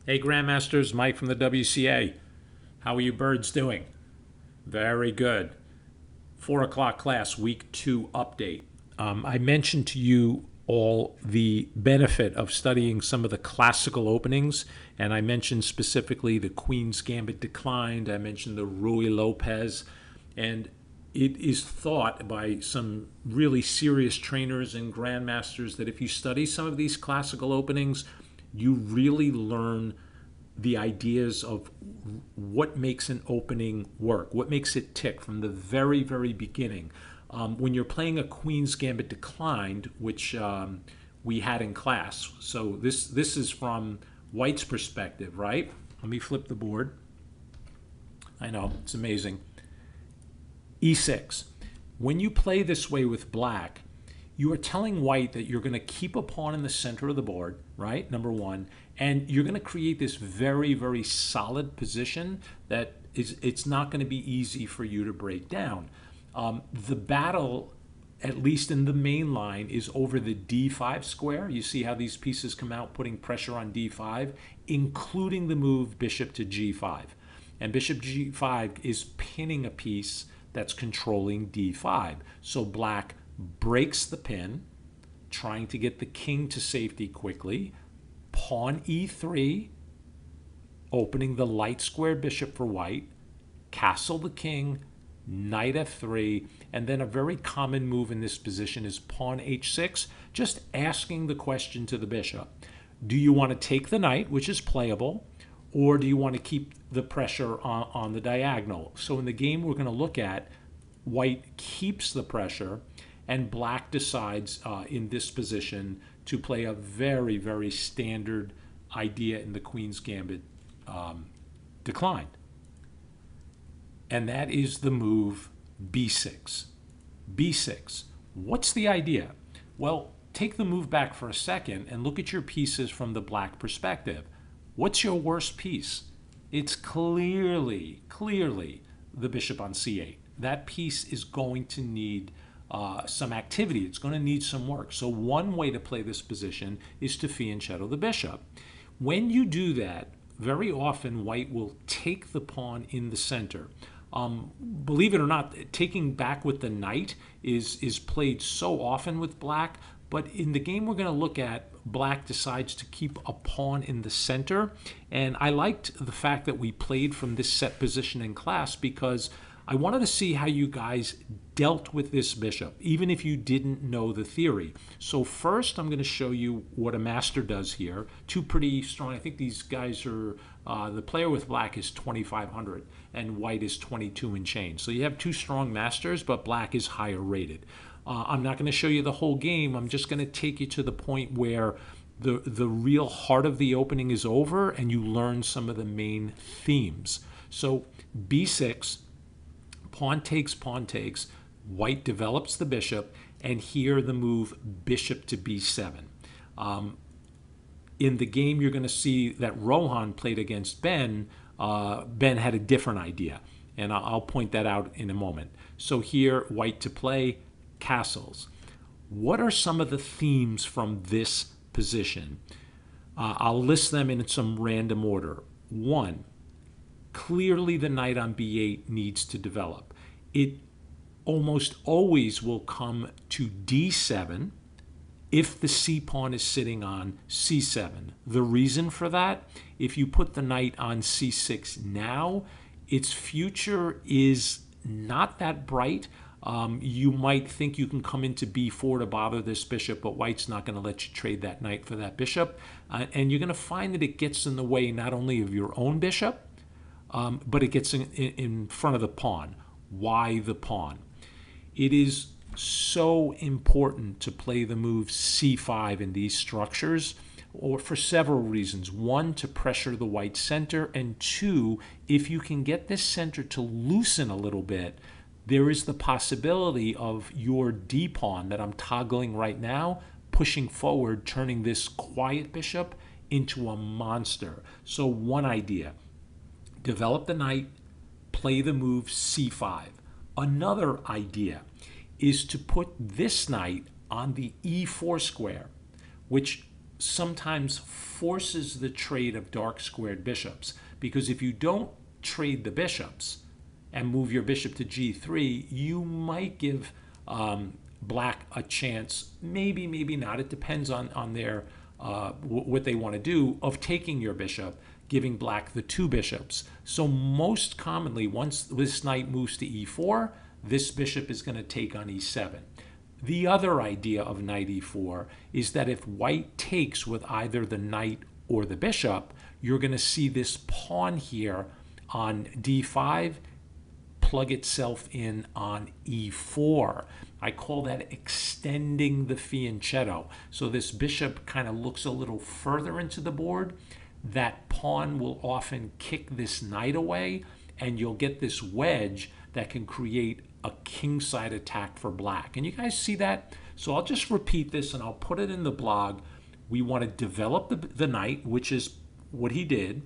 Hey Grandmasters, Mike from the WCA. How are you birds doing? Very good. 4 o'clock class, week 2 update. I mentioned to you all the benefit of studying some of the classical openings, and I mentioned specifically the Queen's Gambit declined. I mentioned the Rui Lopez, and it is thought by some really serious trainers and grandmasters that if you study some of these classical openings, you really learn the ideas of what makes an opening work, what makes it tick from the very, very beginning. When you're playing a Queen's Gambit declined, which we had in class, so this is from White's perspective, right? Let me flip the board. I know, it's amazing. E6. When you play this way with Black, you are telling White that you're going to keep a pawn in the center of the board, right? Number one. And you're going to create this very, very solid position that it's not going to be easy for you to break down. The battle, at least in the main line, is over the d5 square. You see how these pieces come out putting pressure on d5, including the move bishop to g5. And bishop g5 is pinning a piece that's controlling d5. So Black breaks the pin, trying to get the king to safety quickly. Pawn e3, opening the light square bishop for White. Castle the king, knight f3, and then a very common move in this position is pawn h6, just asking the question to the bishop. Do you want to take the knight, which is playable, or do you want to keep the pressure on the diagonal? So in the game we're going to look at, White keeps the pressure, and Black decides in this position to play a very, very standard idea in the Queen's Gambit declined. And that is the move b6. b6. What's the idea? Well, take the move back for a second and look at your pieces from the Black perspective. What's your worst piece? It's clearly the bishop on c8. That piece is going to need some activity. It's going to need some work. So one way to play this position is to fianchetto the bishop. When you do that, very often White will take the pawn in the center. Believe it or not, taking back with the knight is played so often with Black, but in the game we're going to look at, Black decides to keep a pawn in the center. And I liked the fact that we played from this set position in class because I wanted to see how you guys dealt with this bishop, even if you didn't know the theory. So first, I'm going to show you what a master does here. Two pretty strong. I think these guys are, the player with Black is 2,500 and White is 22 and change. So you have two strong masters, but Black is higher rated. I'm not going to show you the whole game. I'm just going to take you to the point where the real heart of the opening is over and you learn some of the main themes. So b6, pawn takes, White develops the bishop, and here the move bishop to b7. In the game, you're going to see that Rohan played against Ben. Ben had a different idea, and I'll point that out in a moment. So here, White to play, castles. What are some of the themes from this position? I'll list them in some random order. One, clearly the knight on b8 needs to develop. It almost always will come to d7 if the c pawn is sitting on c7. The reason for that, if you put the knight on c6 now, its future is not that bright. You might think you can come into b4 to bother this bishop, but White's not going to let you trade that knight for that bishop. And you're going to find that it gets in the way not only of your own bishop, but it gets in front of the pawn. Why the pawn? It is so important to play the move c5 in these structures, or for several reasons. One, to pressure the White center, and two, if you can get this center to loosen a little bit, there is the possibility of your d-pawn that I'm toggling right now, pushing forward, turning this quiet bishop into a monster. So one idea, develop the knight, play the move c5. Another idea is to put this knight on the e4 square, which sometimes forces the trade of dark squared bishops, because if you don't trade the bishops and move your bishop to g3, you might give black a chance, maybe, maybe not. It depends on their what they want to do, of taking your bishop, giving black the two bishops. So most commonly, once this knight moves to e4, this bishop is going to take on e7. The other idea of knight e4 is that if white takes with either the knight or the bishop, you're going to see this pawn here on d5 plug itself in on e4. I call that extending the fianchetto. So this bishop kind of looks a little further into the board. That pawn will often kick this knight away, and you'll get this wedge that can create a kingside attack for black. And you guys see that? So I'll just repeat this and I'll put it in the blog. We want to develop the knight, which is what he did.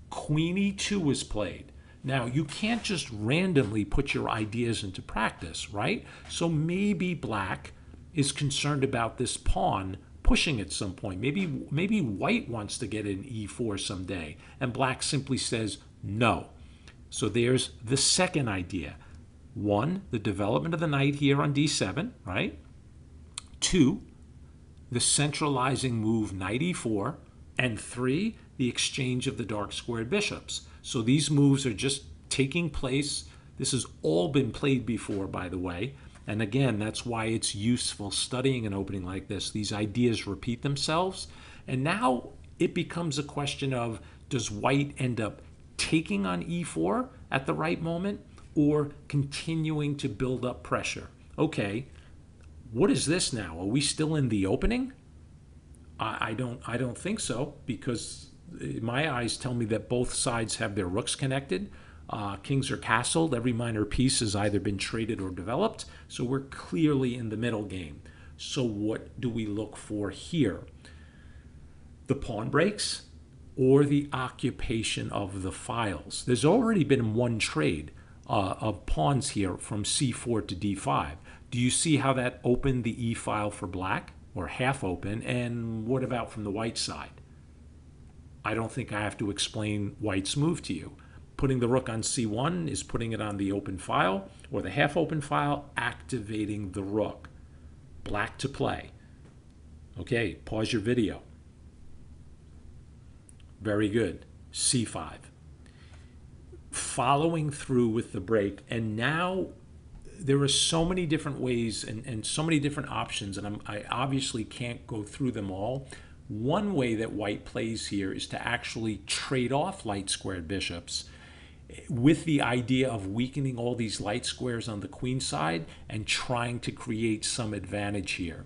Queen e2 was played. Now, you can't just randomly put your ideas into practice, right? So maybe black is concerned about this pawn pushing at some point. Maybe white wants to get in e4 someday, and black simply says no. So there's the second idea. 1, the development of the knight here on d7, right? 2, the centralizing move knight e4. And 3, the exchange of the dark squared bishops. So these moves are just taking place. This has all been played before, by the way. And again, that's why it's useful studying an opening like this. These ideas repeat themselves. And now it becomes a question of, does white end up taking on e4 at the right moment, or continuing to build up pressure? Okay, what is this now? Are we still in the opening? I don't think so, because my eyes tell me that both sides have their rooks connected. Kings are castled. Every minor piece has either been traded or developed. So we're clearly in the middle game. So what do we look for here? The pawn breaks or the occupation of the files. There's already been one trade of pawns here from c4 to d5. Do you see how that opened the e file for black, or half open? And what about from the white side? I don't think I have to explain white's move to you. Putting the rook on c1 is putting it on the open file, or the half open file, activating the rook. Black to play. Okay, pause your video. Very good. c5. Following through with the break, and now there are so many different ways and so many different options, and I obviously can't go through them all. One way that white plays here is to actually trade off light squared bishops, with the idea of weakening all these light squares on the queen side and trying to create some advantage here.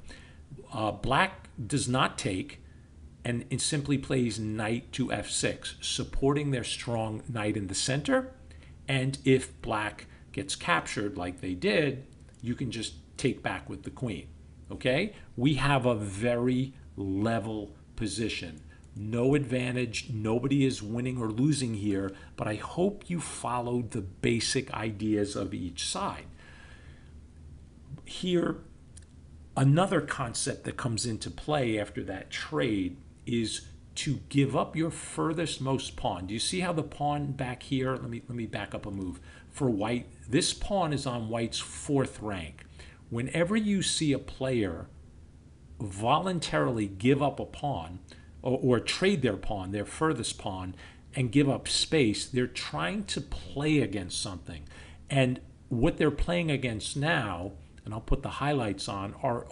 Black does not take, and it simply plays knight to f6, supporting their strong knight in the center. And if black gets captured like they did, you can just take back with the queen. Okay? We have a very level position. No advantage. Nobody is winning or losing here, but I hope you followed the basic ideas of each side. Here, another concept that comes into play after that trade is to give up your furthest most pawn. Do you see how the pawn back here, let me back up a move. For white, this pawn is on white's 4th rank. Whenever you see a player voluntarily give up a pawn, or trade their pawn, their furthest pawn, and give up space, they're trying to play against something. And what they're playing against now, and I'll put the highlights on, are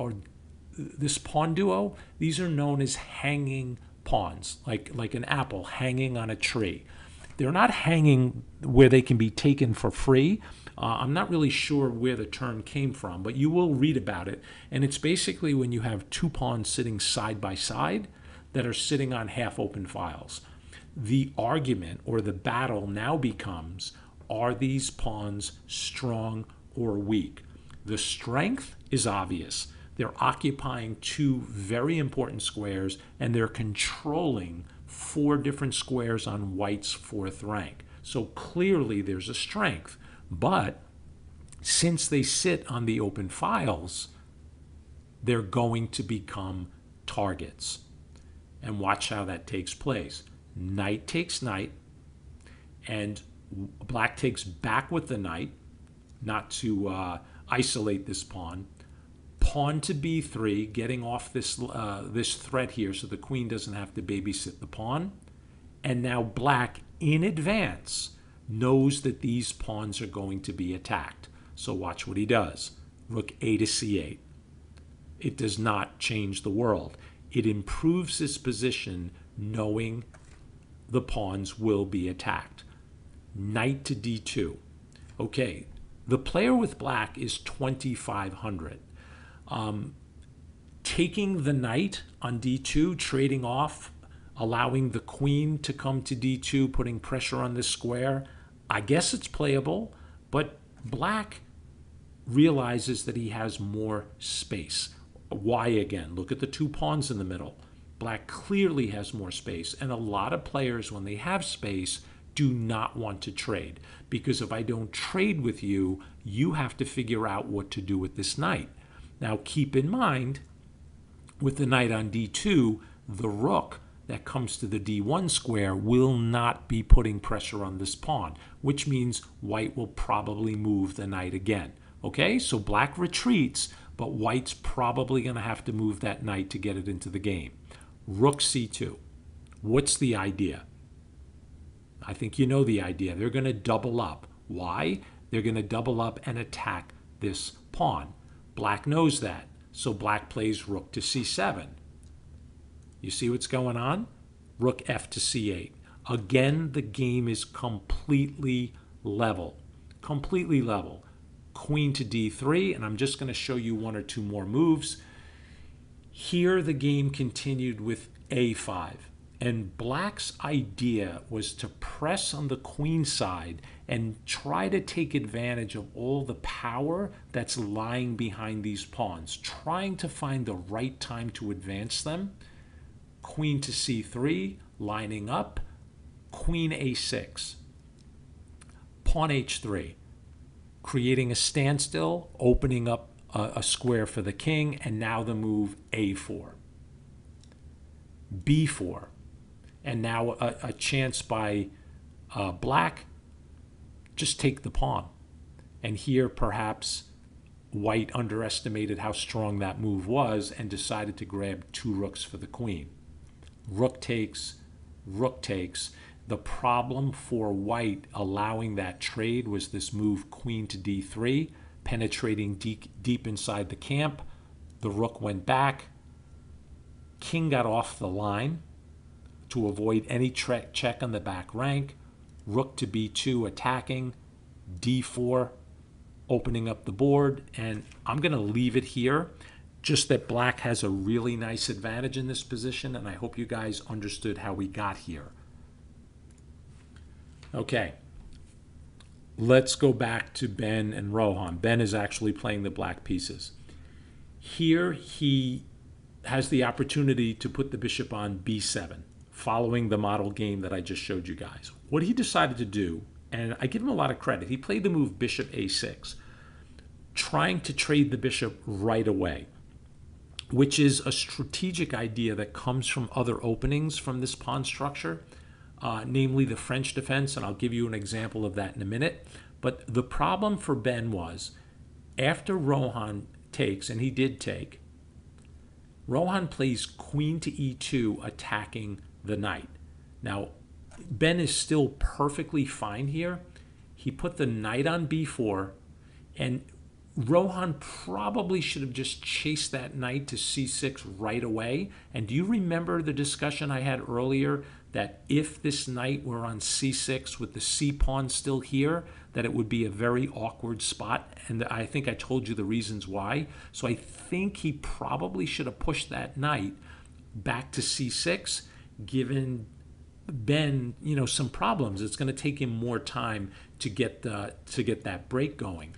this pawn duo. These are known as hanging pawns, like an apple hanging on a tree. They're not hanging where they can be taken for free. I'm not really sure where the term came from, but you will read about it. And it's basically when you have two pawns sitting side by side that are sitting on half open files. The argument or the battle now becomes, are these pawns strong or weak? The strength is obvious. They're occupying two very important squares, and they're controlling 4 different squares on white's 4th rank. So clearly there's a strength. But since they sit on the open files, they're going to become targets. And watch how that takes place. Knight takes knight, and black takes back with the knight, not to isolate this pawn. Pawn to b3, getting off this threat here so the queen doesn't have to babysit the pawn. And now black, in advance, knows that these pawns are going to be attacked. So watch what he does. Rook a to c8. It does not change the world. It improves his position knowing the pawns will be attacked. Knight to d2. Okay, the player with black is 2,500. Taking the knight on d2, trading off, allowing the queen to come to d2, putting pressure on this square, I guess it's playable, but black realizes that he has more space. Why again? Look at the two pawns in the middle. Black clearly has more space, and a lot of players, when they have space, do not want to trade, because if I don't trade with you, you have to figure out what to do with this knight. Now keep in mind, with the knight on d2, the rook that comes to the d1 square will not be putting pressure on this pawn, which means white will probably move the knight again. Okay, so black retreats, but white's probably going to have to move that knight to get it into the game. Rook c2. What's the idea? I think you know the idea. They're going to double up. Why? They're going to double up and attack this pawn. Black knows that, so black plays rook to c7. You see what's going on? Rook f to c8. Again, the game is completely level. Completely level. Queen to d3, and I'm just going to show you one or two more moves. Here the game continued with a5, and black's idea was to press on the queen side and try to take advantage of all the power that's lying behind these pawns, trying to find the right time to advance them. Queen to c3, lining up, queen a6, pawn h3, creating a standstill, opening up a square for the king, and now the move a4, b4, and now a chance by black, just take the pawn. And here perhaps white underestimated how strong that move was and decided to grab two rooks for the queen. Rook takes, rook takes. The problem for white allowing that trade was this move queen to d3, penetrating deep inside the camp. The rook went back. King got off the line to avoid any check on the back rank. Rook to b2 attacking, d4 opening up the board, and I'm going to leave it here. Just that black has a really nice advantage in this position, and I hope you guys understood how we got here. Okay, let's go back to Ben and Rohan. Ben is actually playing the black pieces. Here he has the opportunity to put the bishop on b7, following the model game that I just showed you guys. What he decided to do, and I give him a lot of credit, he played the move bishop a6, trying to trade the bishop right away, which is a strategic idea that comes from other openings from this pawn structure, namely the French defense, and I'll give you an example of that in a minute. But the problem for Ben was, after Rohan takes, and he did take, Rohan plays queen to e2, attacking the knight. Now, Ben is still perfectly fine here. He put the knight on b4, and Rohan probably should have just chased that knight to c6 right away. And do you remember the discussion I had earlier that if this knight were on c6 with the c pawn still here, that it would be a very awkward spot? And I think I told you the reasons why. So I think he probably should have pushed that knight back to c6, given Ben, some problems. It's going to take him more time to get that break going.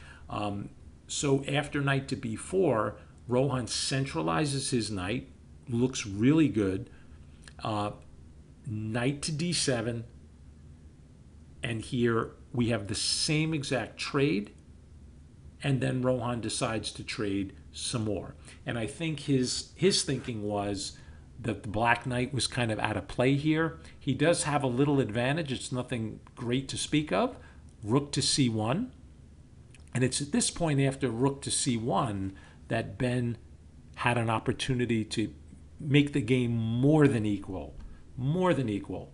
So after knight to b4, Rohan centralizes his knight, looks really good. Knight to d7, and here we have the same exact trade, and then Rohan decides to trade some more. And I think his thinking was, that the black knight was kind of out of play here. He does have a little advantage. It's nothing great to speak of. Rook to c1. And it's at this point after rook to c1 that Ben had an opportunity to make the game more than equal. More than equal.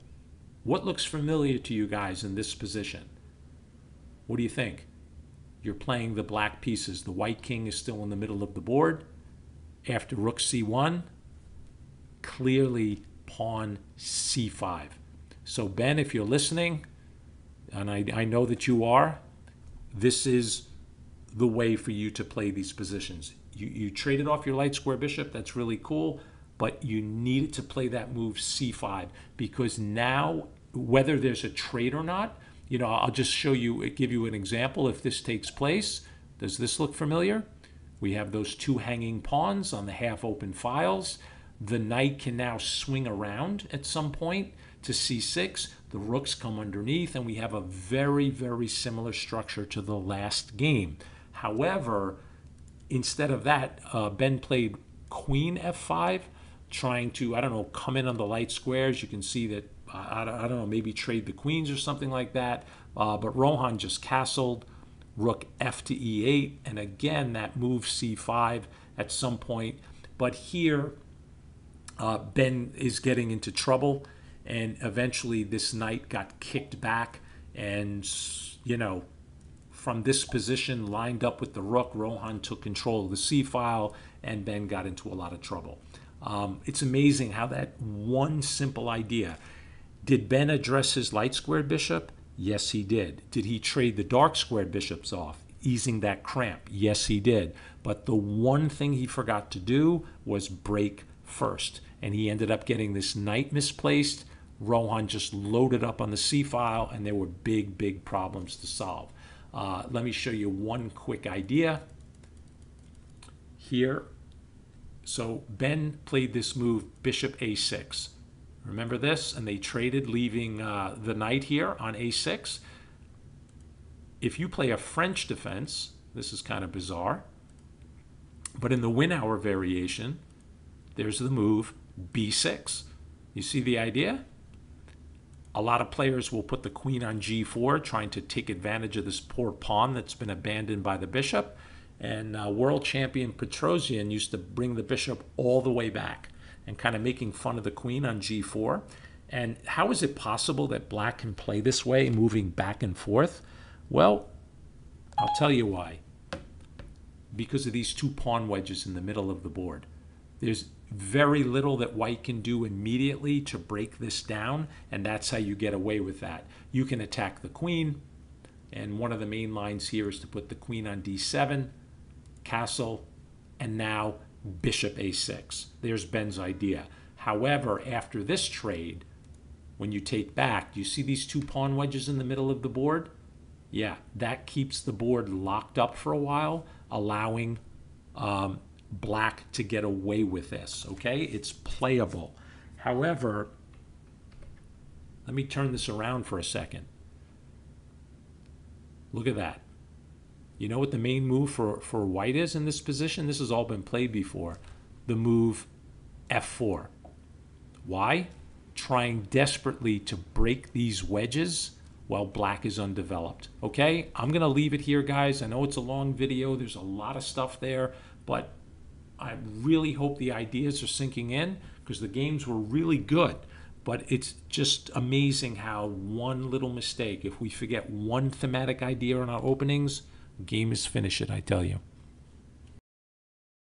What looks familiar to you guys in this position? What do you think? You're playing the black pieces. The white king is still in the middle of the board. After rook c1, clearly pawn c5. So Ben, if you're listening, and I know that you are, this is the way for you to play these positions. You traded off your light square bishop. That's really cool. But you needed to play that move c5 because now, whether there's a trade or not, you know, I'll just show you, give you an example. If this takes place, does this look familiar? We have those two hanging pawns on the half-open files. The knight can now swing around at some point to c6. The rooks come underneath, and we have a very, very similar structure to the last game. However, instead of that, Ben played queen f5, trying to, I don't know, come in on the light squares. You can see that, I don't know, maybe trade the queens or something like that. But Rohan just castled, rook f to e8, and again, that move c5 at some point. But here, Ben is getting into trouble, and eventually this knight got kicked back, and, you know, from this position lined up with the rook, Rohan took control of the c-file, and Ben got into a lot of trouble. It's amazing how that one simple idea. Did Ben address his light squared bishop? Yes, he did. Did he trade the dark squared bishops off, easing that cramp? Yes, he did. But the one thing he forgot to do was break first. And he ended up getting this knight misplaced. Rohan just loaded up on the c-file, and there were big, big problems to solve. Let me show you one quick idea here. So Ben played this move, bishop a6. Remember this? And they traded, leaving the knight here on a6. If you play a French defense, this is kind of bizarre, but in the win hour variation, there's the move b6. You see the idea? A lot of players will put the queen on g4, trying to take advantage of this poor pawn that's been abandoned by the bishop. And world champion Petrosian used to bring the bishop all the way back and kind of making fun of the queen on g4. And how is it possible that black can play this way, moving back and forth? Well, I'll tell you why. Because of these two pawn wedges in the middle of the board. There's very little that white can do immediately to break this down, and that's how you get away with that. You can attack the queen, and one of the main lines here is to put the queen on d7, castle, and now bishop a6. There's Ben's idea. However, after this trade, when you take back, do you see these two pawn wedges in the middle of the board? Yeah, that keeps the board locked up for a while, allowing black to get away with this, okay? It's playable. However, let me turn this around for a second. Look at that. You know what the main move for white is in this position? This has all been played before. The move f4. Why? Trying desperately to break these wedges while black is undeveloped. Okay? I'm going to leave it here, guys. I know it's a long video. There's a lot of stuff there, but I really hope the ideas are sinking in because the games were really good. But it's just amazing how one little mistake, if we forget one thematic idea in our openings, game is finished, I tell you.